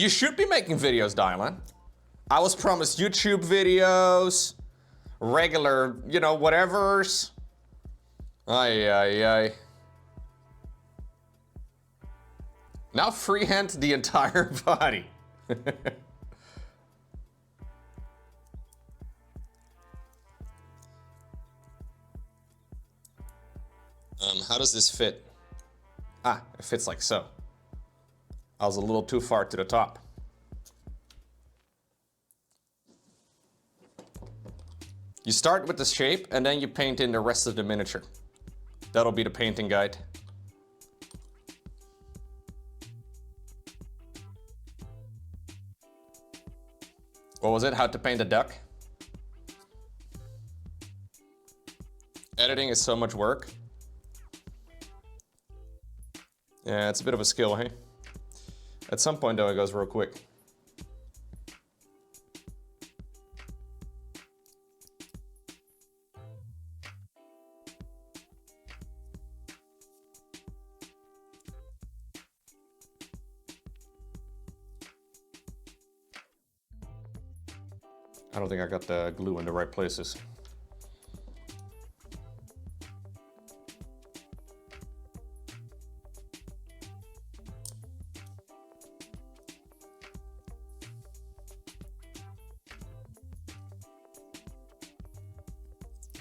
You should be making videos, Dylan. I was promised YouTube videos, regular, you know, whatevers. Ay. Now freehand the entire body. How does this fit? Ah, it fits like so. I was a little too far to the top. You start with the shape and then you paint in the rest of the miniature. That'll be the painting guide. What was it? How to paint a duck? Editing is so much work. Yeah, it's a bit of a skill, hey? At some point though, it goes real quick. I don't think I got the glue in the right places.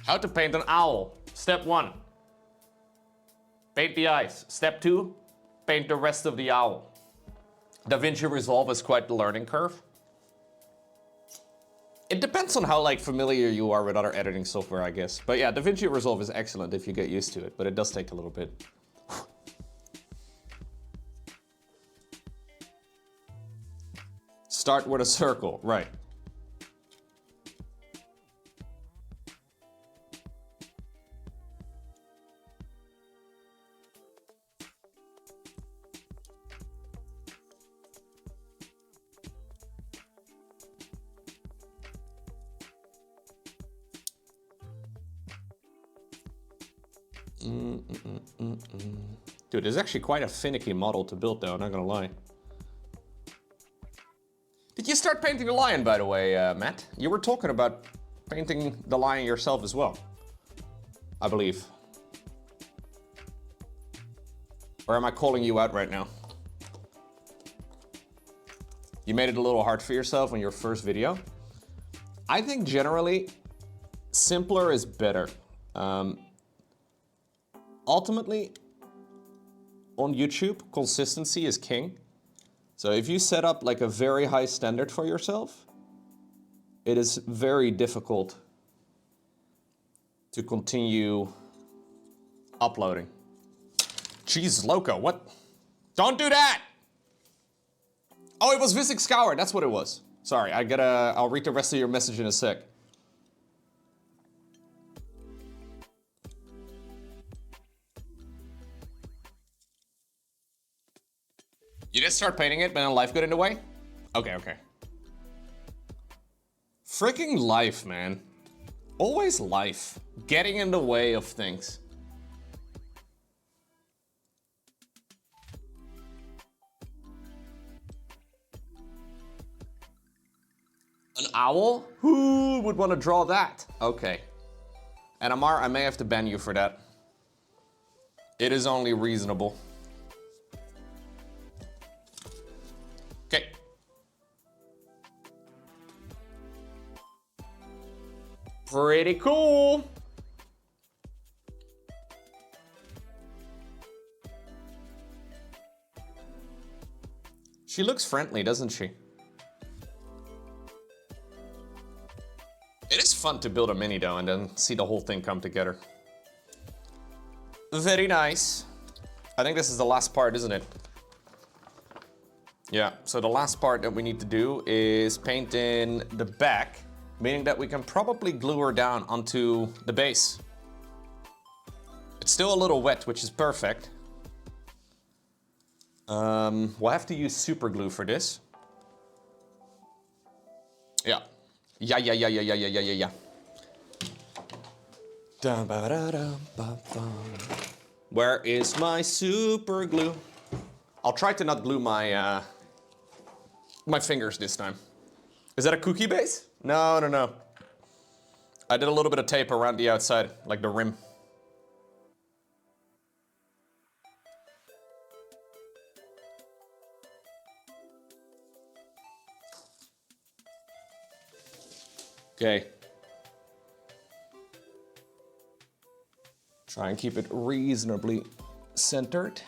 How to paint an owl. Step 1. Paint the eyes. Step 2. Paint the rest of the owl. DaVinci Resolve is quite the learning curve. It depends on how like familiar you are with other editing software, I guess. But yeah, DaVinci Resolve is excellent if you get used to it, but it does take a little bit. Start with a circle, right. Dude, it's actually quite a finicky model to build though, not gonna lie. Did you start painting the lion, by the way, Matt? You were talking about painting the lion yourself as well, I believe. Or am I calling you out right now? You made it a little hard for yourself on your first video. I think generally, simpler is better. Ultimately, on YouTube, consistency is king. So if you set up like a very high standard for yourself, it is very difficult to continue uploading. Jeez, Lowko, what? Don't do that! Oh, it was Visik Scour, that's what it was. Sorry, I'll read the rest of your message in a sec. You didn't start painting it, but then life got in the way? Okay. Freaking life, man. Always life. Getting in the way of things. An owl? Who would want to draw that? Okay. And Amar, I may have to ban you for that. It is only reasonable. Okay. Pretty cool. She looks friendly, doesn't she? It is fun to build a mini though and then see the whole thing come together. Very nice. I think this is the last part, isn't it? Yeah, so the last part that we need to do is paint in the back, meaning that we can probably glue her down onto the base. It's still a little wet, which is perfect. We'll have to use super glue for this. Yeah. Yeah. Where is my super glue? I'll try to not glue my My fingers this time. Is that a cookie base? No, no, no. I did a little bit of tape around the outside, like the rim. Okay. Try and keep it reasonably centered.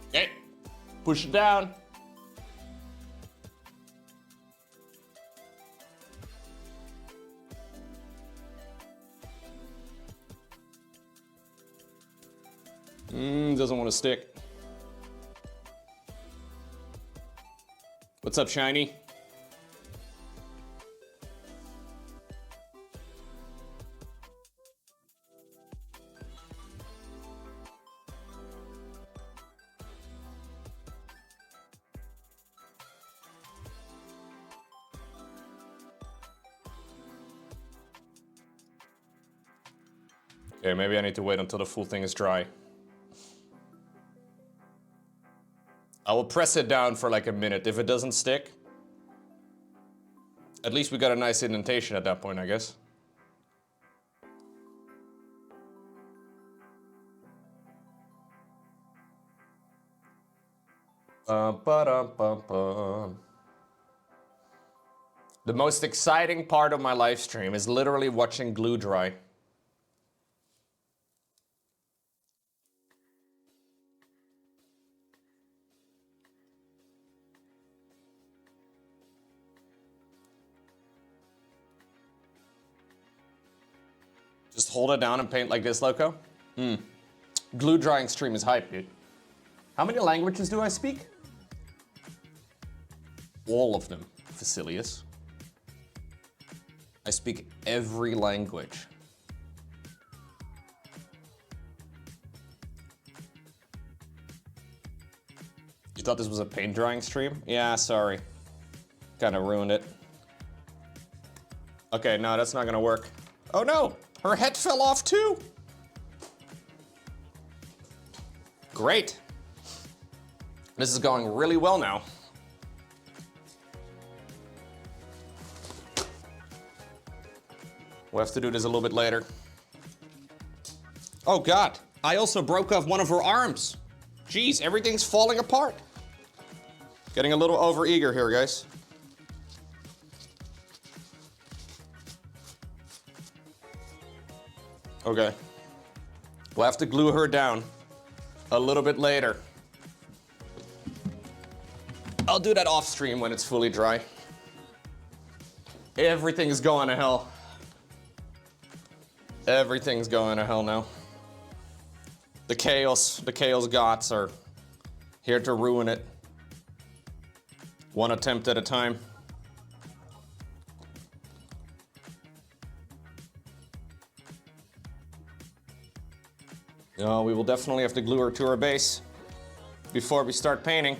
Okay, push it down. Doesn't want to stick. What's up, Shiny? Okay, maybe I need to wait until the full thing is dry. I will press it down for like a minute. If it doesn't stick, at least we got a nice indentation at that point, I guess. Ba-dum-bum-bum. The most exciting part of my live stream is literally watching glue dry. Just hold it down and paint like this, Lowko? Glue drying stream is hype, dude. How many languages do I speak? All of them, Facilius. I speak every language. You thought this was a paint drying stream? Yeah, sorry. Kinda ruined it. Okay, no, that's not gonna work. Oh no! Her head fell off too! Great. This is going really well now. We'll have to do this a little bit later. Oh God, I also broke off one of her arms. Jeez, everything's falling apart. Getting a little over-eager here, guys. Okay. We'll have to glue her down a little bit later. I'll do that off stream when it's fully dry. Everything's going to hell. Everything's going to hell now. The chaos gods are here to ruin it. One attempt at a time. No, we will definitely have to glue her to her base before we start painting.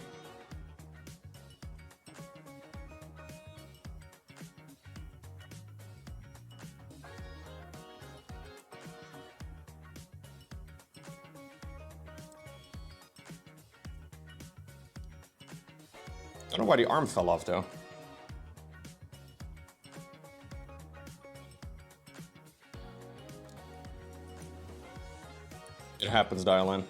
I don't know why the arm fell off though. It happens, dial in.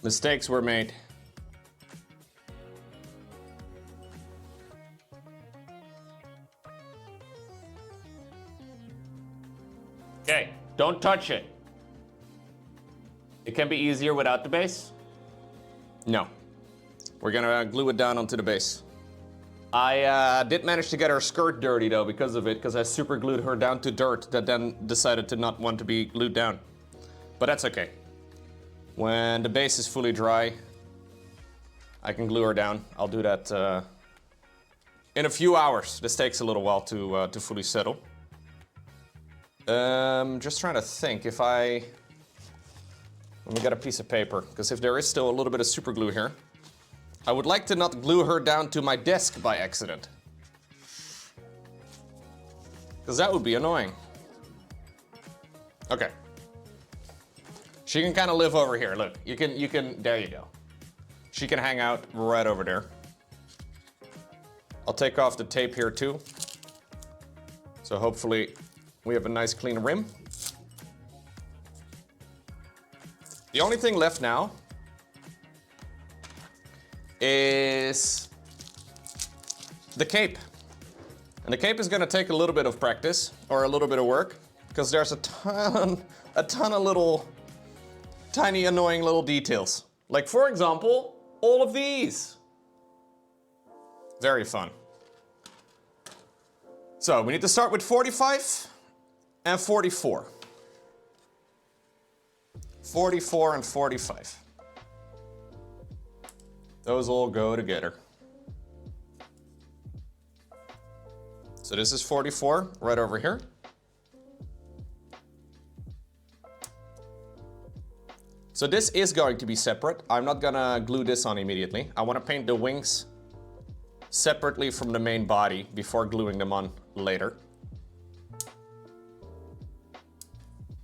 Mistakes were made. Okay, don't touch it. It can be easier without the base? No. We're gonna glue it down onto the base. I did manage to get her skirt dirty though because of it, because I super glued her down to dirt that then decided to not want to be glued down. But that's okay. When the base is fully dry, I can glue her down. I'll do that in a few hours. This takes a little while to fully settle. Just trying to think if let me get a piece of paper, because if there is still a little bit of super glue here, I would like to not glue her down to my desk by accident. Because that would be annoying. Okay. She can kind of live over here. Look, you can, there you go. She can hang out right over there. I'll take off the tape here too. So hopefully we have a nice clean rim. The only thing left now is the cape. And the cape is gonna take a little bit of practice, or a little bit of work, because there's a ton of little, tiny annoying little details. Like for example, all of these. Very fun. So we need to start with 45 and 44. 44 and 45. Those all go together. So this is 44, right over here. So this is going to be separate. I'm not gonna glue this on immediately. I wanna paint the wings separately from the main body before gluing them on later. I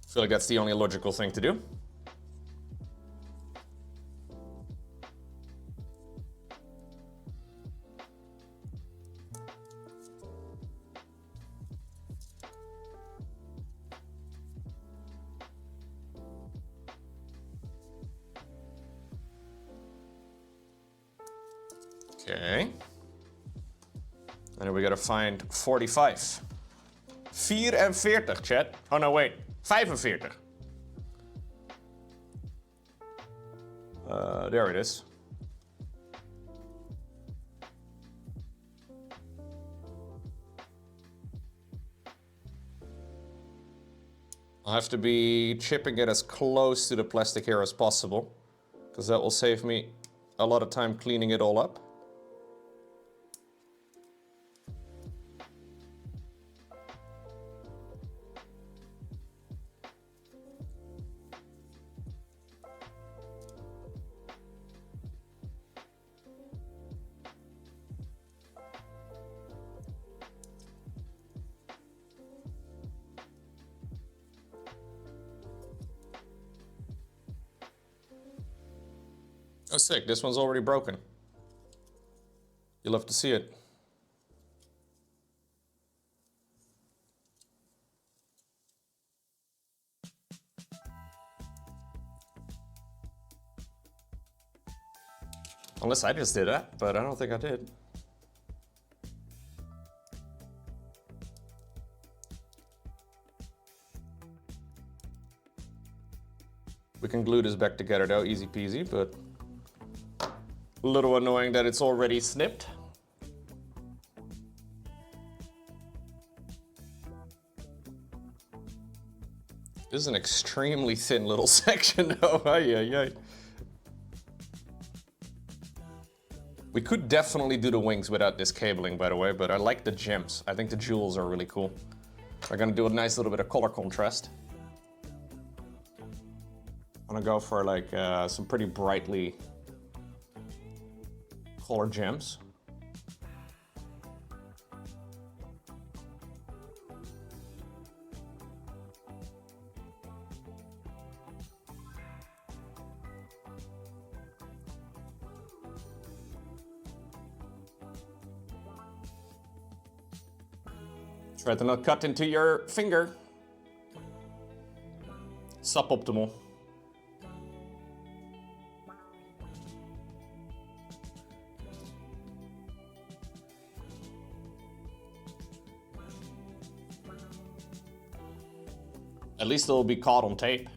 feel like that's the only logical thing to do. Okay. And then we gotta find 45. 44, chat. Oh no, wait. 45. There it is. I'll have to be chipping it as close to the plastic here as possible, because that will save me a lot of time cleaning it all up. Oh, sick. This one's already broken. You'll have to see it. Unless I just did that, but I don't think I did. We can glue this back together though, easy peasy, but a little annoying that it's already snipped. This is an extremely thin little section though. Ay. We could definitely do the wings without this cabling, by the way, but I like the gems. I think the jewels are really cool. We're gonna do a nice little bit of color contrast. I'm gonna go for like some pretty brightly colored gems. Try to not cut into your finger. Suboptimal. At least it'll be caught on tape.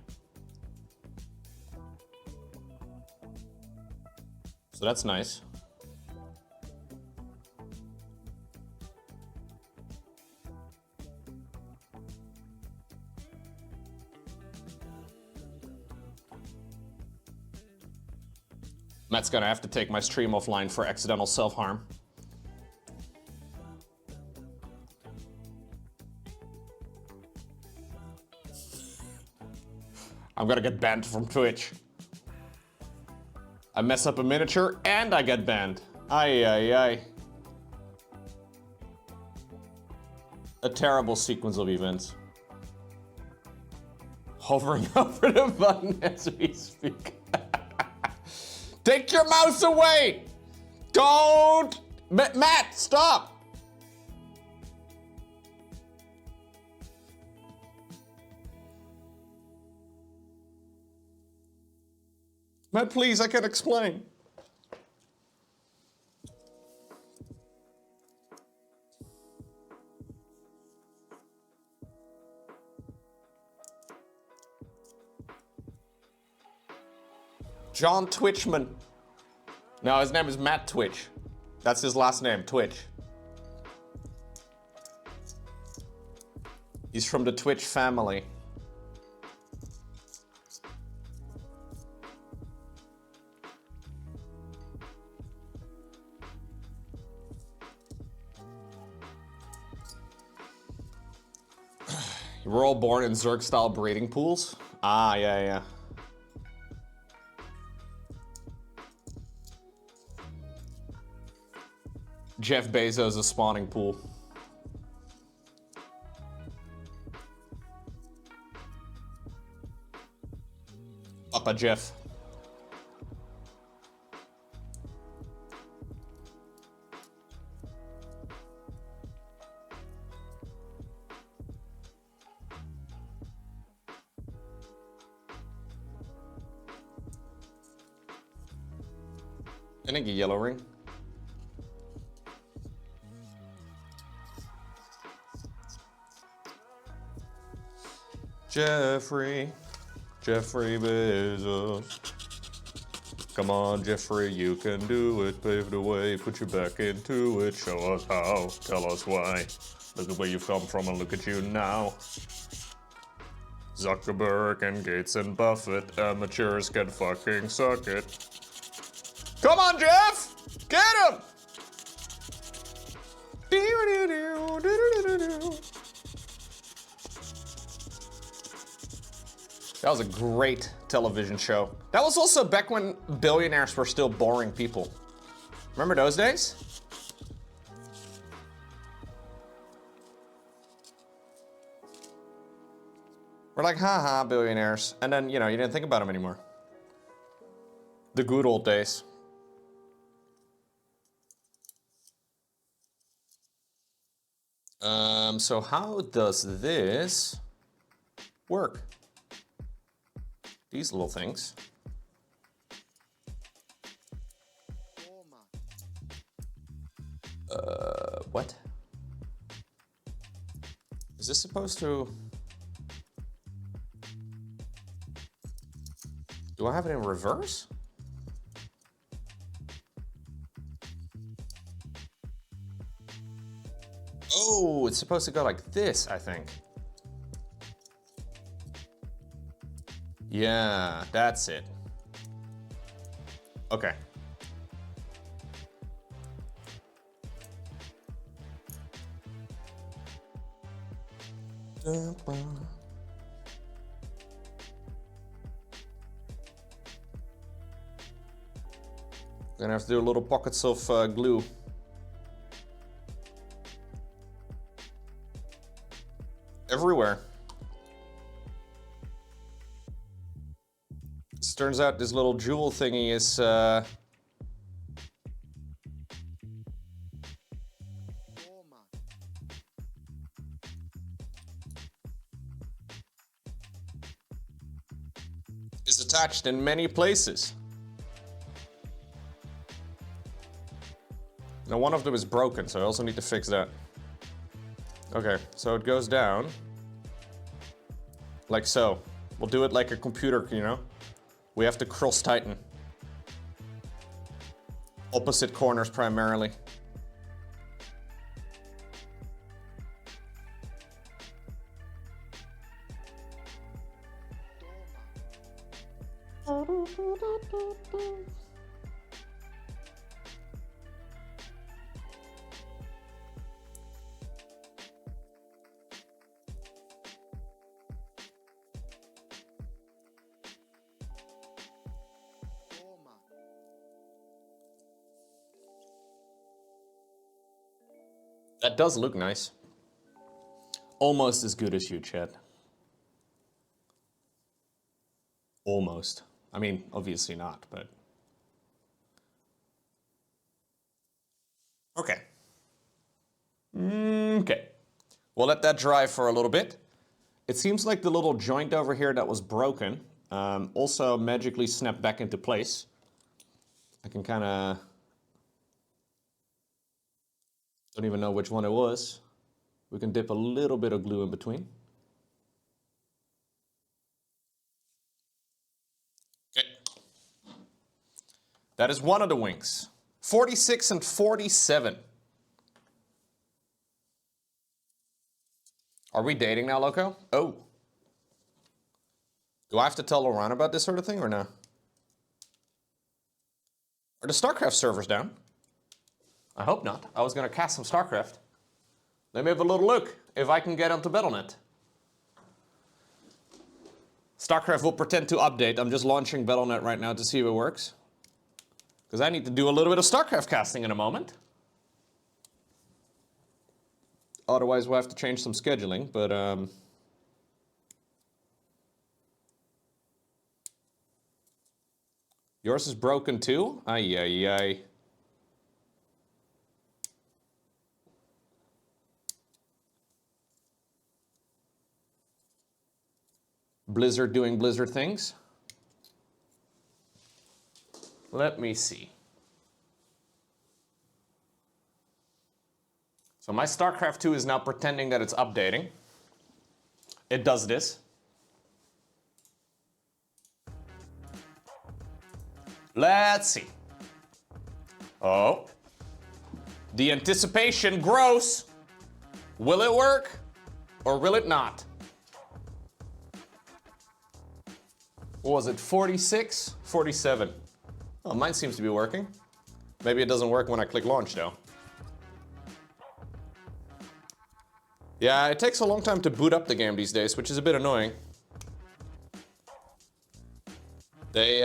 So that's nice. Matt's gonna have to take my stream offline for accidental self-harm. I'm gonna get banned from Twitch. I mess up a miniature and I get banned. Ay, ay, ay. A terrible sequence of events. Hovering over the button as we speak. Take your mouse away! Don't! Matt, stop! Matt, please, I can explain. John Twitchman. No, his name is Matt Twitch. That's his last name, Twitch. He's from the Twitch family. You were all born in Zerg-style breeding pools? Ah, yeah. Jeff Bezos' a spawning pool. Papa Jeff. I think a yellow ring. Jeffrey Bezos. Come on, Jeffrey, you can do it. Pave the way, put your back into it. Show us how, tell us why. Look at where you've come from and look at you now. Zuckerberg and Gates and Buffett, amateurs can fucking suck it. Come on, Jeff! Get him! That was a great television show. That was also back when billionaires were still boring people. Remember those days? We're like, haha, billionaires. And then, you know, you didn't think about them anymore. The good old days. So how does this work? These little things. What? Is this supposed to... Do I have it in reverse? Oh, it's supposed to go like this, I think. Yeah, that's it. Okay. Gonna have to do little pockets of glue. Everywhere. This turns out this little jewel thingy is attached in many places. Now one of them is broken, so I also need to fix that. Okay, so it goes down. Like so. We'll do it like a computer, you know? We have to cross tighten. Opposite corners primarily. That does look nice. Almost as good as you, Chad. Almost. I mean, obviously not, but... Okay. Okay. We'll let that dry for a little bit. It seems like the little joint over here that was broken also magically snapped back into place. I can kind of... Don't even know which one it was. We can dip a little bit of glue in between. Okay. That is one of the wings. 46 and 47. Are we dating now, Lowko? Oh. Do I have to tell Laurent about this sort of thing or no? Are the StarCraft servers down? I hope not. I was going to cast some StarCraft. Let me have a little look if I can get onto Battle.net. StarCraft will pretend to update. I'm just launching Battle.net right now to see if it works. Because I need to do a little bit of StarCraft casting in a moment. Otherwise we'll have to change some scheduling, but yours is broken too? Ay, ay, ay. Blizzard doing Blizzard things. Let me see. So my StarCraft 2 is now pretending that it's updating. It does this. Let's see. Oh. The anticipation grows. Will it work or will it not? What was it, 46? 47. Oh, mine seems to be working. Maybe it doesn't work when I click launch though. Yeah, it takes a long time to boot up the game these days, which is a bit annoying. They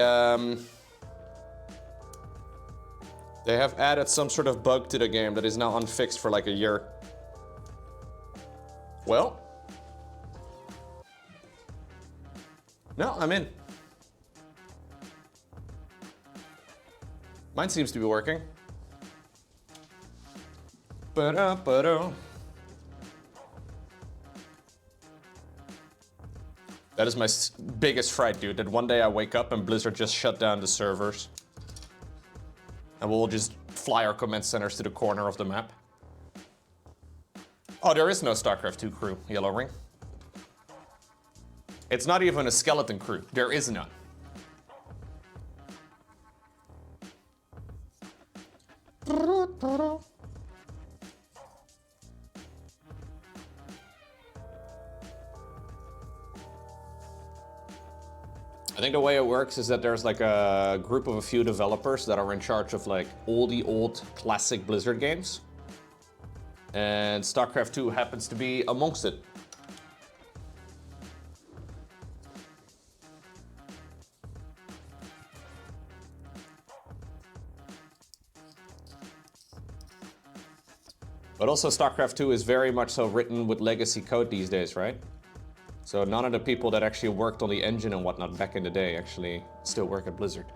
have added some sort of bug to the game that is now unfixed for like a year. Well. No, I'm in. Mine seems to be working. Ba-da-ba-da. That is my biggest fright, dude, that one day I wake up and Blizzard just shut down the servers. And we'll just fly our command centers to the corner of the map. Oh, there is no StarCraft 2 crew, Yellow Ring. It's not even a skeleton crew. There is none. I think the way it works is that there's like a group of a few developers that are in charge of like all the old classic Blizzard games. And StarCraft 2 happens to be amongst it. But also StarCraft 2 is very much so written with legacy code these days, right? So none of the people that actually worked on the engine and whatnot back in the day actually still work at Blizzard.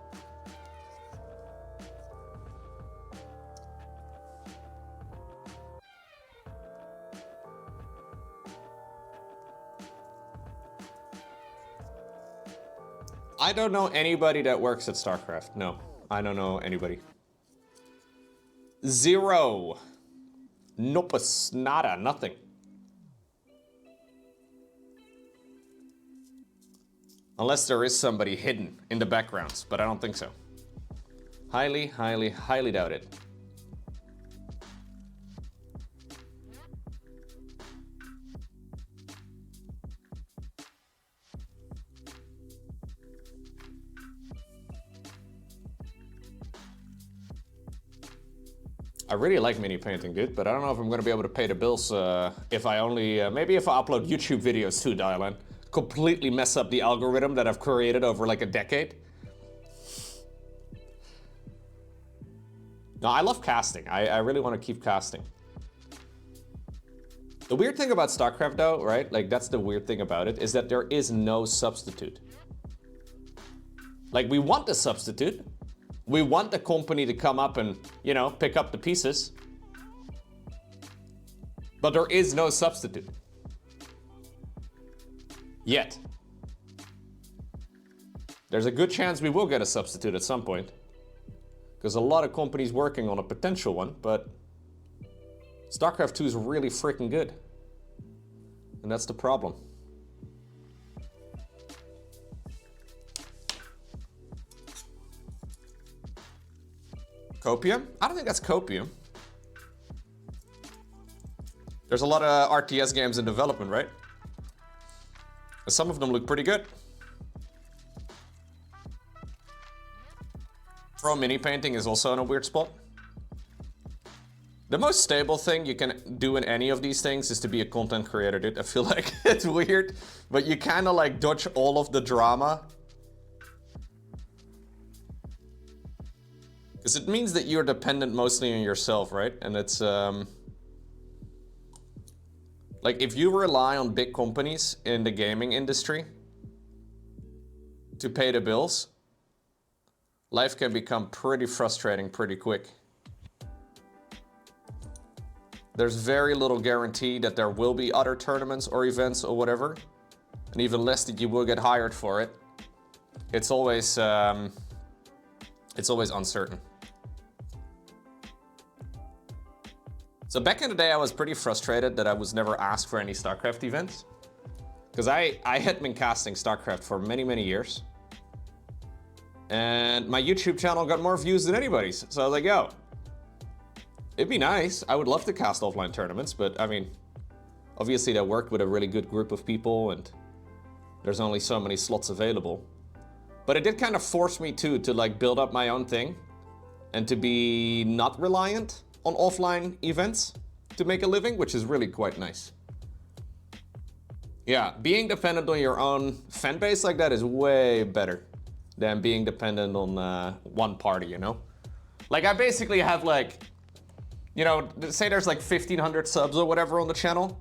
I don't know anybody that works at StarCraft. No, I don't know anybody. Zero. Nopus, nada, nothing. Unless there is somebody hidden in the backgrounds, but I don't think so. Highly, highly, highly doubt it. I really like mini painting, dude, but I don't know if I'm gonna be able to pay the bills if I only, maybe if I upload YouTube videos too, Dylan. Completely mess up the algorithm that I've created over like a decade. No, I love casting. I really want to keep casting. The weird thing about StarCraft though, right? Like that's the weird thing about it, is that there is no substitute. Like we want the substitute. We want the company to come up and, you know, pick up the pieces. But there is no substitute. Yet. There's a good chance we will get a substitute at some point. Because a lot of companies working on a potential one, but StarCraft 2 is really freaking good. And that's the problem. Copium? I don't think that's Copium. There's a lot of RTS games in development, right? Some of them look pretty good. Pro mini painting is also in a weird spot. The most stable thing you can do in any of these things is to be a content creator, dude. I feel like it's weird, but you kind of like dodge all of the drama. Because it means that you're dependent mostly on yourself, right? And it's like if you rely on big companies in the gaming industry to pay the bills, life can become pretty frustrating pretty quick. There's very little guarantee that there will be other tournaments or events or whatever, and even less that you will get hired for it. It's always uncertain. So back in the day, I was pretty frustrated that I was never asked for any StarCraft events, because I had been casting StarCraft for many, many years. And my YouTube channel got more views than anybody's. So I was like, yo, it'd be nice. I would love to cast offline tournaments, but I mean, obviously I worked with a really good group of people and there's only so many slots available. But it did kind of force me to like build up my own thing and to be not reliant on offline events to make a living, which is really quite nice. Yeah, being dependent on your own fan base like that is way better than being dependent on one party, you know? Like I basically have like, you know, say there's like 1,500 subs or whatever on the channel.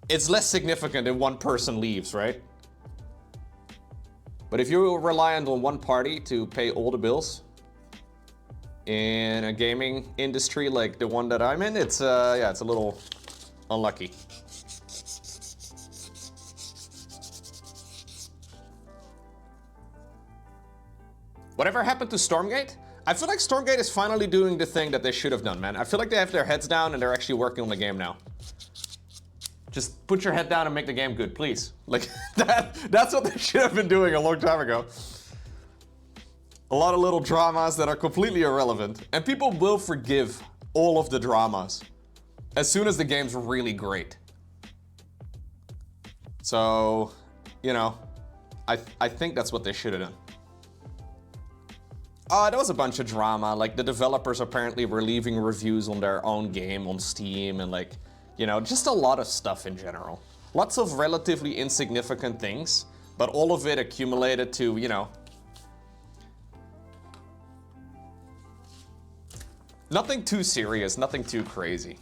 It's less significant if one person leaves, right? But if you're reliant on one party to pay all the bills in a gaming industry like the one that I'm in, it's yeah, it's a little unlucky. Whatever happened to Stormgate? I feel like Stormgate is finally doing the thing that they should have done, man. I feel like they have their heads down and they're actually working on the game now. Just put your head down and make the game good, please. Like, that's what they should have been doing a long time ago. A lot of little dramas that are completely irrelevant. And people will forgive all of the dramas as soon as the game's really great. So, you know, I think that's what they should have done. There was a bunch of drama, like the developers apparently were leaving reviews on their own game on Steam and like, you know, just a lot of stuff in general. Lots of relatively insignificant things, but all of it accumulated to, you know, nothing too serious, nothing too crazy.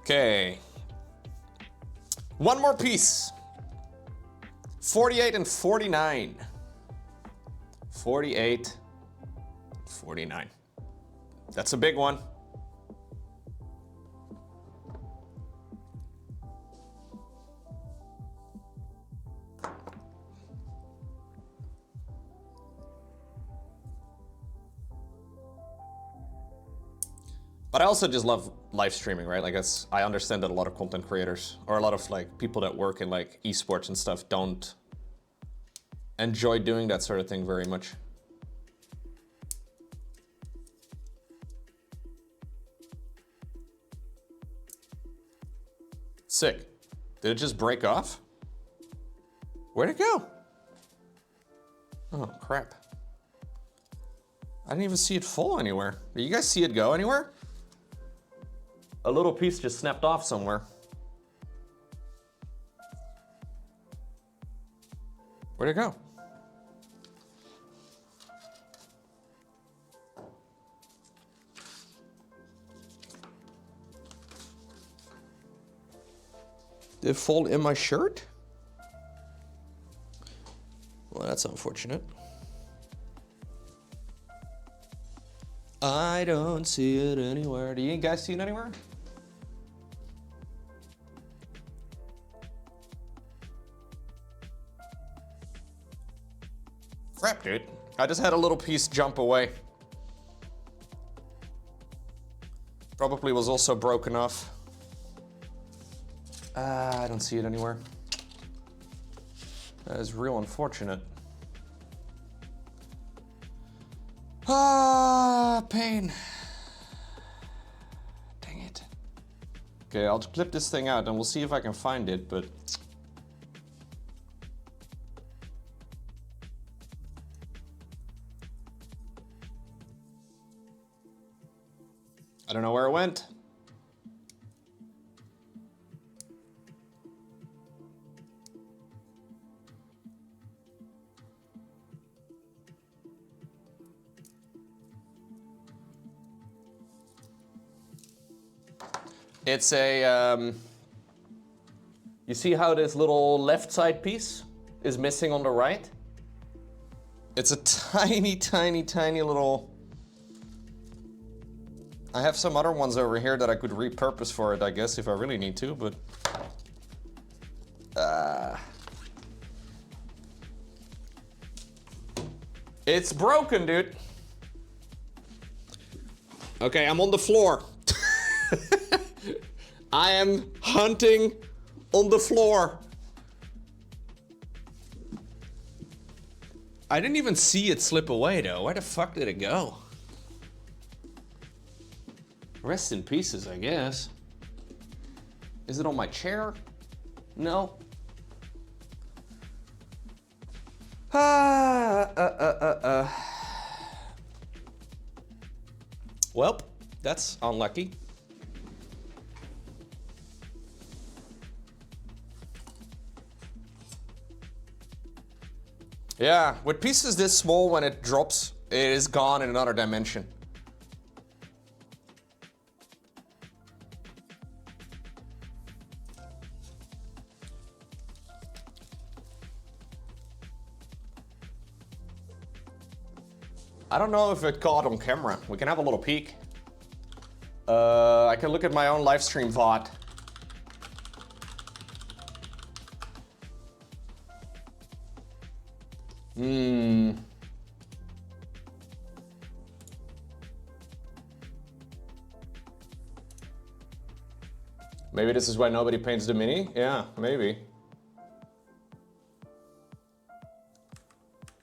Okay. One more piece. 48 and 49. 48, 49. That's a big one. But I also just love live streaming, right? Like I understand that a lot of content creators or a lot of like people that work in like esports and stuff don't enjoy doing that sort of thing very much. Sick. Did it just break off? Where'd it go? Oh, crap. I didn't even see it fall anywhere. Did you guys see it go anywhere? A little piece just snapped off somewhere. Where'd it go? Did it fall in my shirt? Well, that's unfortunate. I don't see it anywhere. Do you guys see it anywhere? Crap, dude. I just had a little piece jump away. Probably was also broken off. I don't see it anywhere. That is real unfortunate. Pain. Dang it. Okay, I'll clip this thing out and we'll see if I can find it, but... I don't know where it went. It's a, you see how this little left side piece is missing on the right? It's a tiny, tiny, tiny little... I have some other ones over here that I could repurpose for it, I guess, if I really need to, but... It's broken, dude. Okay, I'm on the floor. I am hunting on the floor. I didn't even see it slip away, though. Where the fuck did it go? Rest in pieces, I guess. Is it on my chair? No. Well, that's unlucky. Yeah, with pieces this small, when it drops, it is gone in another dimension. I don't know if it caught on camera. We can have a little peek. I can look at my own live stream VOD. Maybe this is why nobody paints the mini? Yeah, maybe.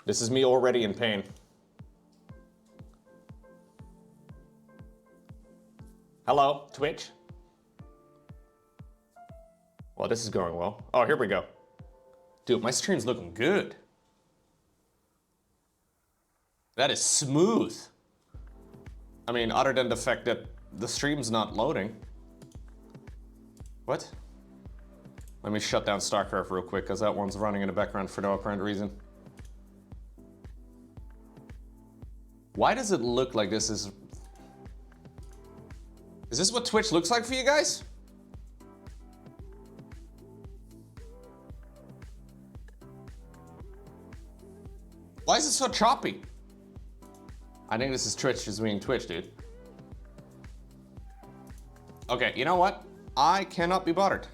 This is me already in pain. Hello, Twitch? Well, this is going well. Oh, here we go. Dude, my stream's looking good. That is smooth. I mean, other than the fact that the stream's not loading. What? Let me shut down StarCraft real quick, because that one's running in the background for no apparent reason. Why does it look like this is... Is this what Twitch looks like for you guys? Why is it so choppy? I think this is Twitch just being Twitch, dude. Okay, you know what? I cannot be bothered.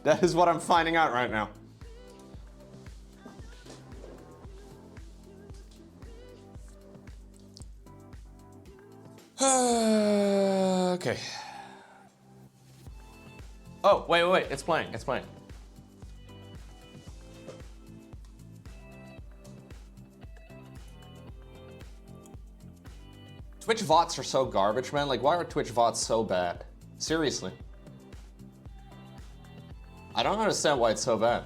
That is what I'm finding out right now. Okay. Oh, wait, it's playing, it's playing. Twitch VODs are so garbage, man. Like, why are Twitch VODs so bad? Seriously. I don't understand why it's so bad.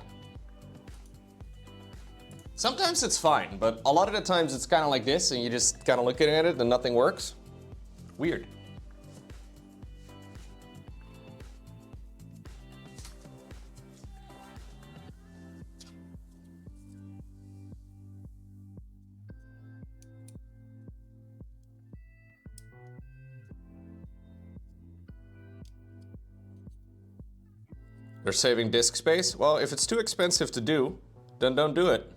Sometimes it's fine, but a lot of the times it's kind of like this, and you just kind of looking at it and nothing works. Weird. They're saving disk space. Well, if it's too expensive to do, then don't do it.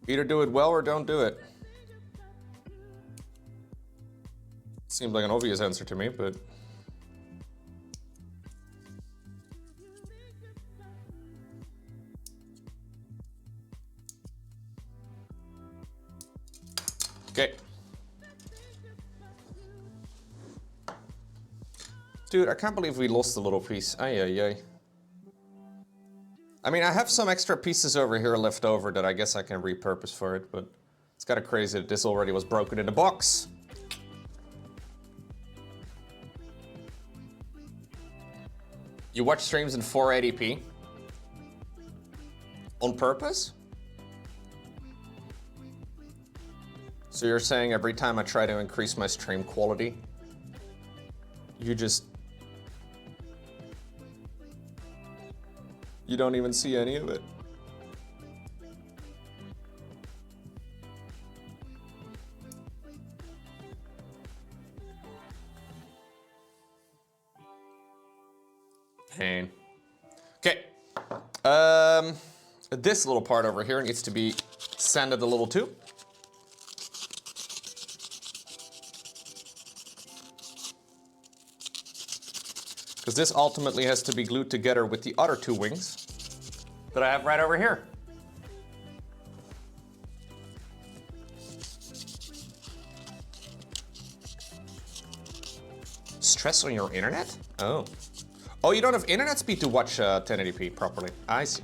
Either do it well or don't do it. Seems like an obvious answer to me, but... Okay. Dude, I can't believe we lost a little piece. Ay, ay, ay. I mean, I have some extra pieces over here left over that I guess I can repurpose for it, but it's kind of crazy that this already was broken in the box. You watch streams in 480p? On purpose? So you're saying every time I try to increase my stream quality, you don't even see any of it. Pain. Okay. This little part over here needs to be sanded a little too. Because this ultimately has to be glued together with the other two wings that I have right over here. Stress on your internet? Oh. Oh, you don't have internet speed to watch 1080p properly. I see.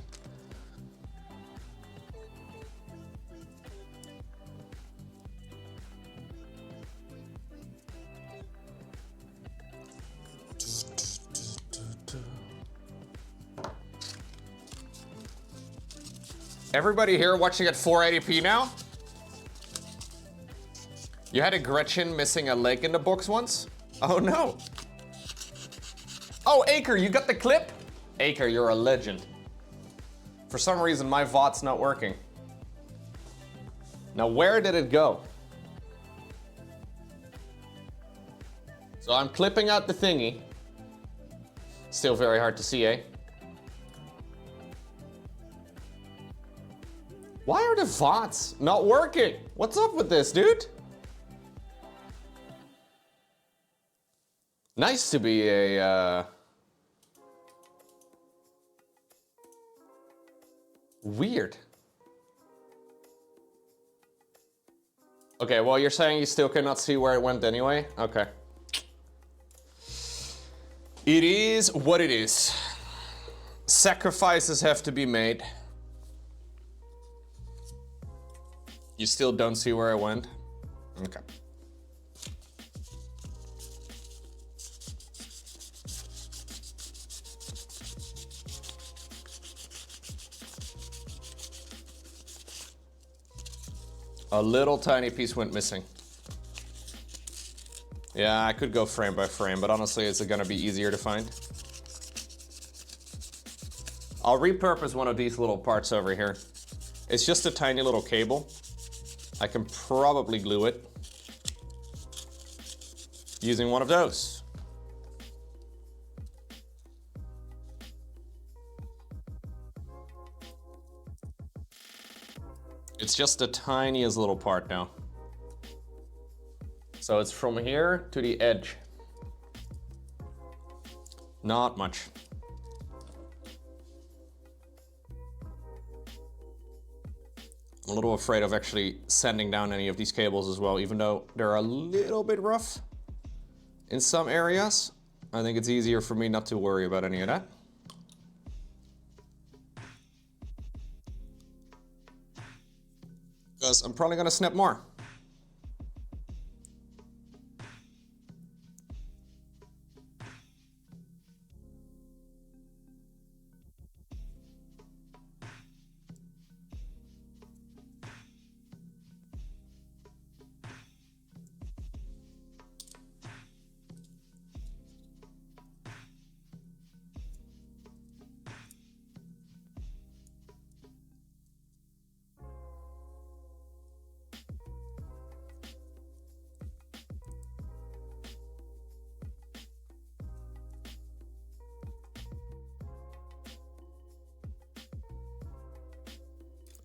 Everybody here watching at 480p now? You had a Gretchen missing a leg in the box once? Oh no. Oh, Aker, you got the clip? Aker, you're a legend. For some reason, my VOD's not working. Now, where did it go? So I'm clipping out the thingy. Still very hard to see, eh? Why are the VODs not working? What's up with this, dude? Nice to be a, weird. Okay, well, you're saying you still cannot see where it went anyway? Okay. It is what it is. Sacrifices have to be made. You still don't see where I went? Okay. A little tiny piece went missing. Yeah, I could go frame by frame, but honestly, it's gonna be easier to find. I'll repurpose one of these little parts over here. It's just a tiny little cable. I can probably glue it using one of those. It's just the tiniest little part now. So it's from here to the edge. Not much. I'm a little afraid of actually sanding down any of these cables as well, even though they're a little bit rough in some areas. I think it's easier for me not to worry about any of that. Because I'm probably gonna snap more.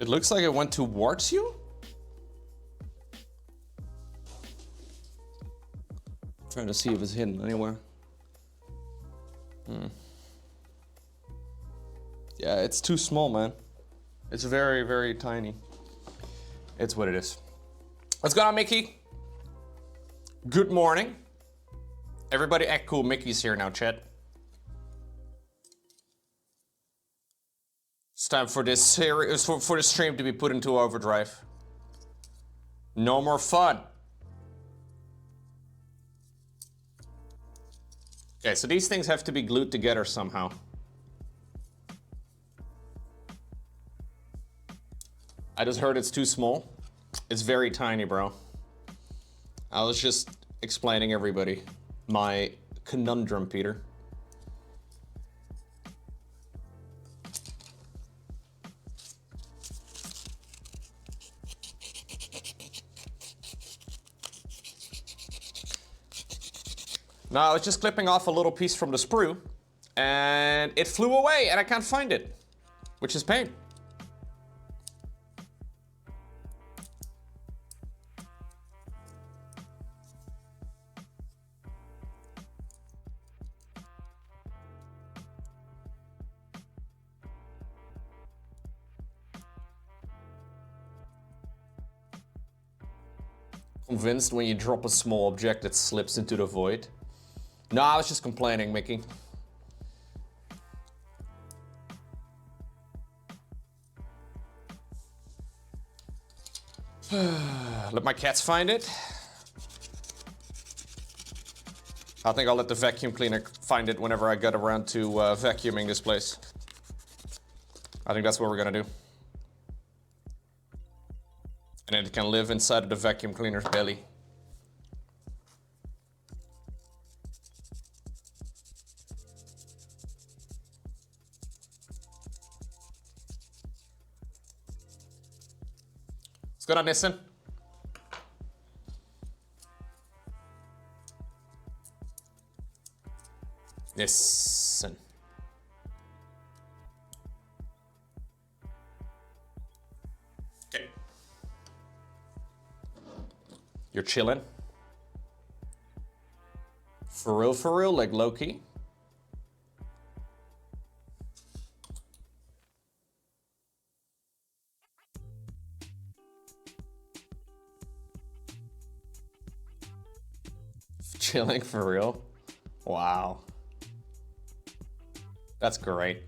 It looks like it went towards you? Trying to see if it's hidden anywhere. Yeah, it's too small, man. It's very, very tiny. It's what it is. What's going on, Mickey? Good morning. Everybody act cool. Mickey's here now, chat. It's time for this series, for the stream to be put into overdrive. No more fun. Okay, so these things have to be glued together somehow. I just heard it's too small. It's very tiny, bro. I was just explaining everybody my conundrum, Peter. Now, I was just clipping off a little piece from the sprue, and it flew away, and I can't find it, which is pain. Convinced when you drop a small object it slips into the void? No, I was just complaining, Mickey. Let my cats find it. I think I'll let the vacuum cleaner find it whenever I get around to vacuuming this place. I think that's what we're gonna do. And it can live inside of the vacuum cleaner's belly. What's going on, Nissen? Nissen. Okay. You're chilling? For real, like Loki? Chilling for real? Wow. That's great.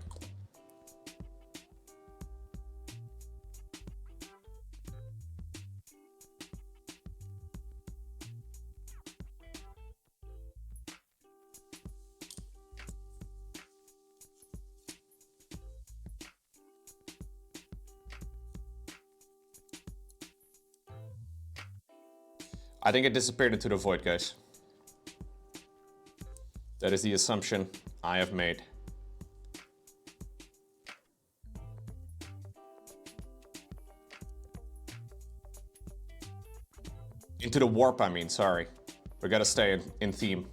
I think it disappeared into the void, guys. That is the assumption I have made. Into the warp, I mean, sorry. We gotta stay in theme.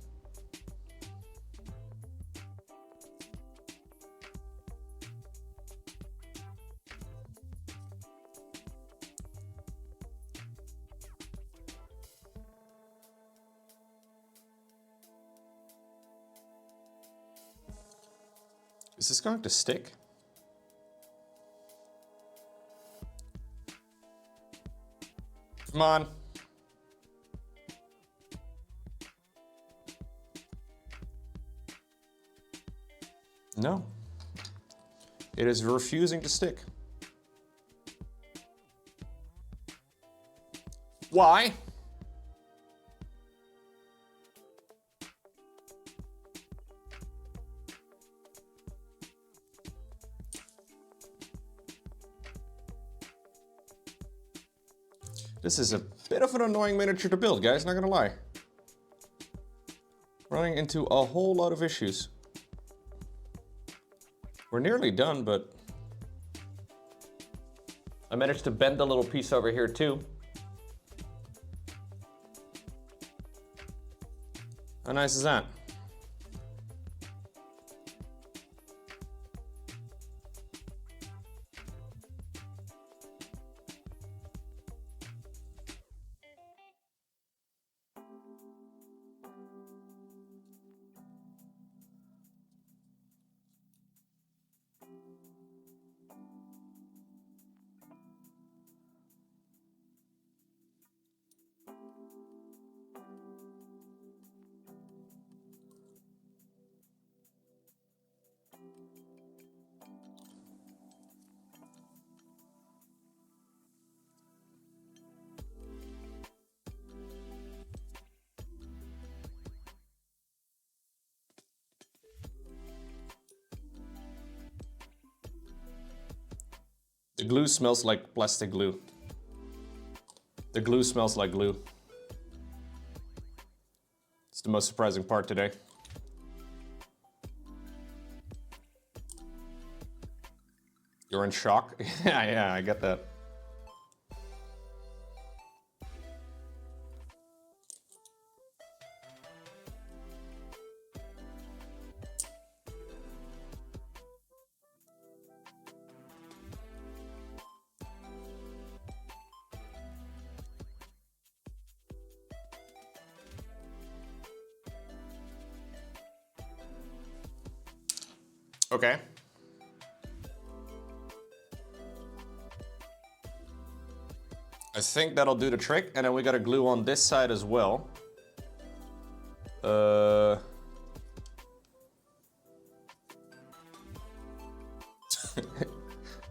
Is this going to stick? Come on. No. It is refusing to stick. Why? This is a bit of an annoying miniature to build, guys, not gonna lie. Running into a whole lot of issues. We're nearly done, but I managed to bend a little piece over here too. How nice is that? The glue smells like plastic glue. The glue smells like glue. It's the most surprising part today. You're in shock? Yeah, I get that. Okay. I think that'll do the trick, and then we gotta glue on this side as well.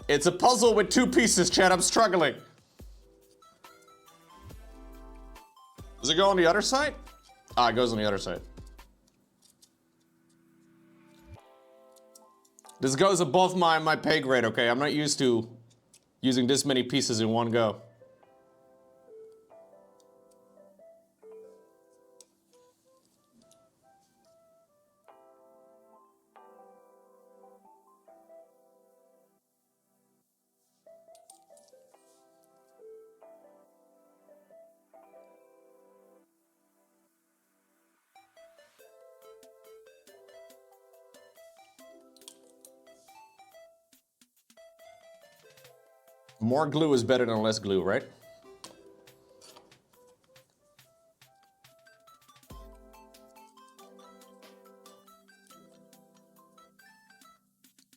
It's a puzzle with two pieces, Chad. I'm struggling. Does it go on the other side? Ah, it goes on the other side. This goes above my pay grade, okay? I'm not used to using this many pieces in one go. More glue is better than less glue, right?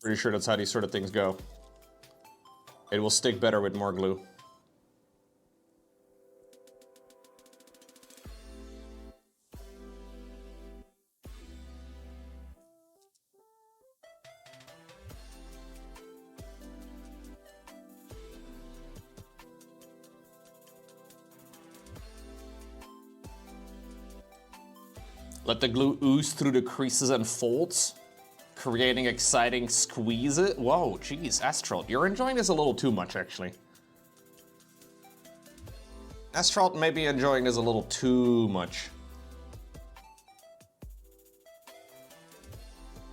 Pretty sure that's how these sort of things go. It will stick better with more glue. Let the glue ooze through the creases and folds, creating exciting squeezes. Whoa, geez, Astral, you're enjoying this a little too much, actually. Astral may be enjoying this a little too much.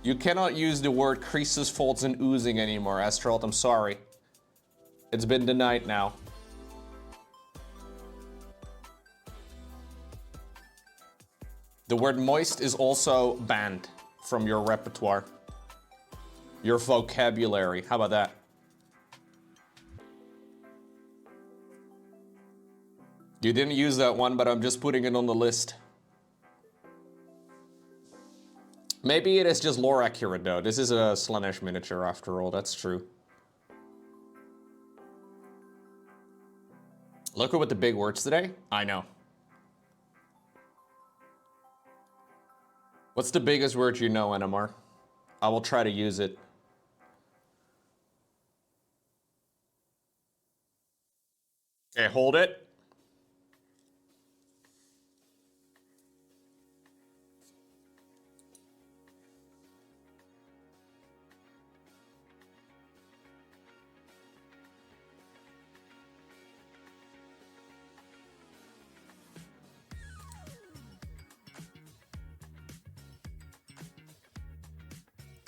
You cannot use the word creases, folds, and oozing anymore, Astral. I'm sorry. It's been denied now. The word moist is also banned from your repertoire. Your vocabulary. How about that? You didn't use that one, but I'm just putting it on the list. Maybe it is just lore accurate though. This is a Slaanesh miniature after all, that's true. Look at the big words today. I know. What's the biggest word you know, NMR? I will try to use it. Okay, hold it.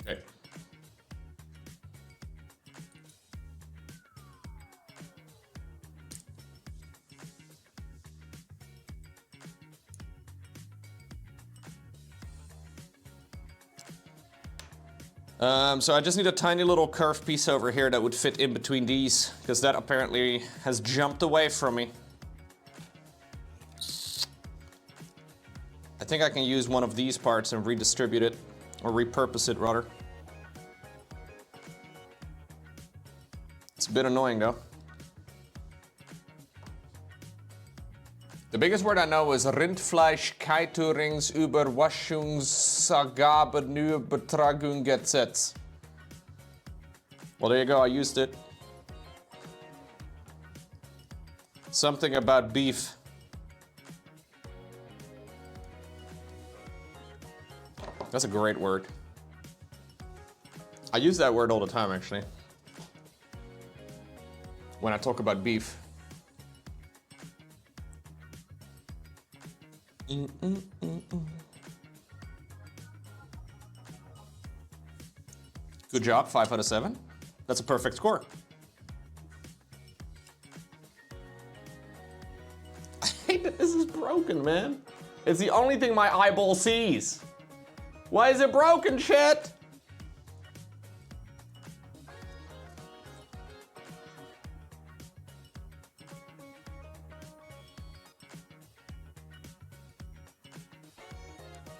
Okay. So I just need a tiny little curved piece over here that would fit in between these, because that apparently has jumped away from me. I think I can use one of these parts and redistribute it, or repurpose it rather. It's a bit annoying though. The biggest word I know is Rindfleischkeiteringsüberwaschungsabgabenübertragungsgesetz. Well, there you go, I used it. Something about beef. That's a great word. I use that word all the time, actually. when I talk about beef. Good job, 5 out of 7. That's a perfect score. I hate that this is broken, man. It's the only thing my eyeball sees. Why is it broken, shit?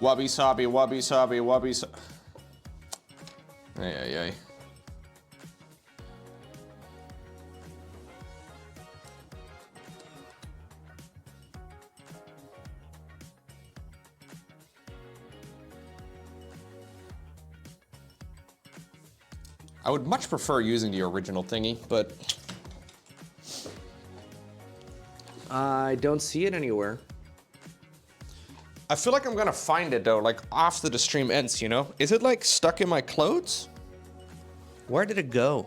Wabi sabi, wabi sabi, wabi sabi. Ay, ay, ay. I would much prefer using the original thingy, but I don't see it anywhere. I feel like I'm gonna find it though, like after the stream ends, you know? Is it like stuck in my clothes? Where did it go?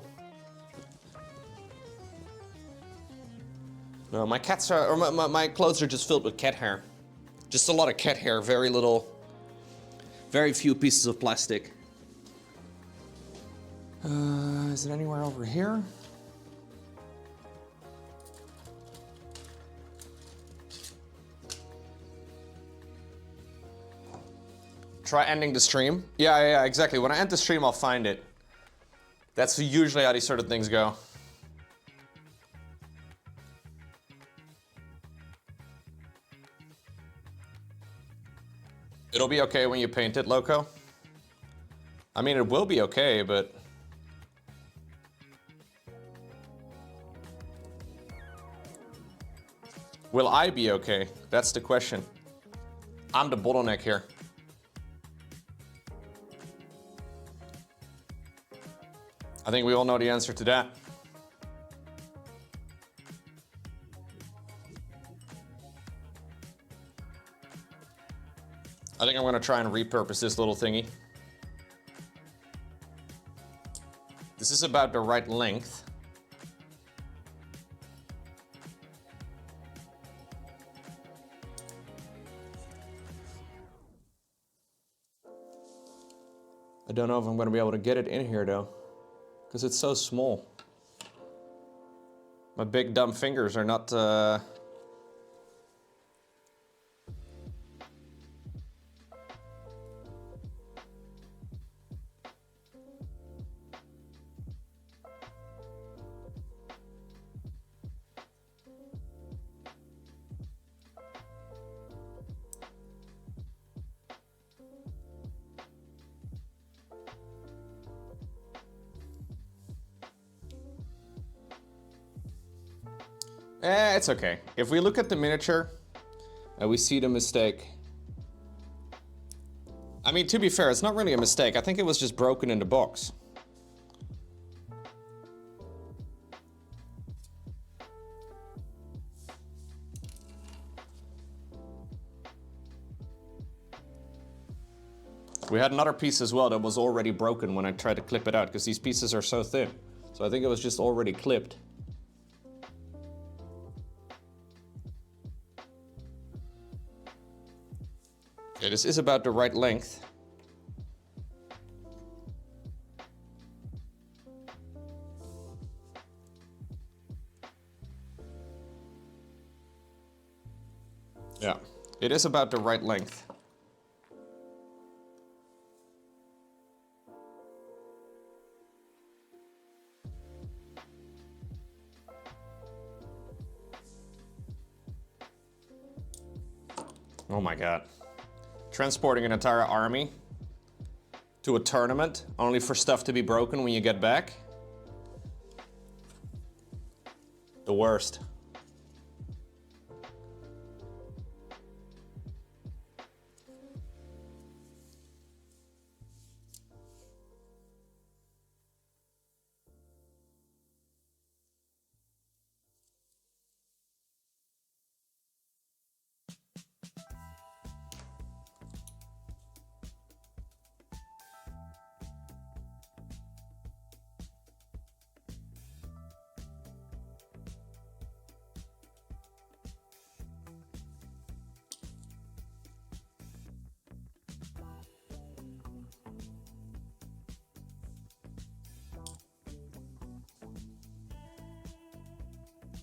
No, my cats are, or my clothes are just filled with cat hair. Just a lot of cat hair, very little, very few pieces of plastic. Is it anywhere over here? Try ending the stream. Yeah, exactly. When I end the stream, I'll find it. That's usually how these sort of things go. It'll be okay when you paint it, Lowko. I mean, it will be okay, but... will I be okay? That's the question. I'm the bottleneck here. I think we all know the answer to that. I think I'm gonna try and repurpose this little thingy. This is about the right length. I don't know if I'm gonna be able to get it in here though, because it's so small. My big dumb fingers are not it's okay. If we look at the miniature and we see the mistake. I mean, to be fair, it's not really a mistake. I think it was just broken in the box. We had another piece as well that was already broken when I tried to clip it out, because these pieces are so thin. So I think it was just already clipped. Okay, this is about the right length. Yeah, it is about the right length. Oh my God. Transporting an entire army to a tournament only for stuff to be broken when you get back? The worst.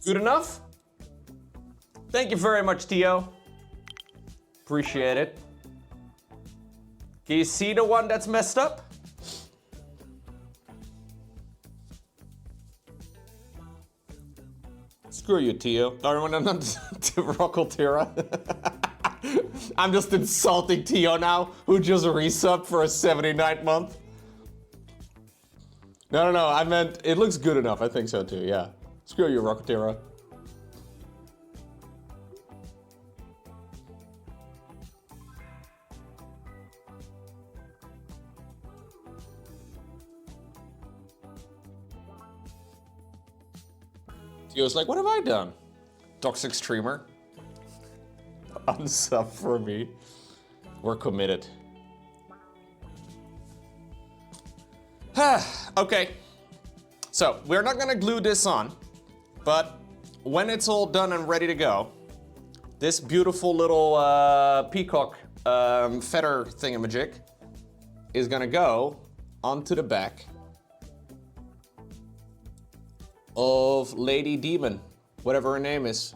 Good enough? Thank you very much, Tio. Appreciate it. Can you see the one that's messed up? Screw you, Tio. No, to Rockaltira. I'm just insulting Tio now, who just resubbed for a 79th month. No, I meant it looks good enough. I think so too, yeah. Screw you, Rockaltira. Tio's like, what have I done? Toxic streamer. Unsub for me. We're committed. Okay. So, we're not gonna glue this on, but when it's all done and ready to go, this beautiful little peacock feather thingamajig is gonna go onto the back of Lady Demon, whatever her name is.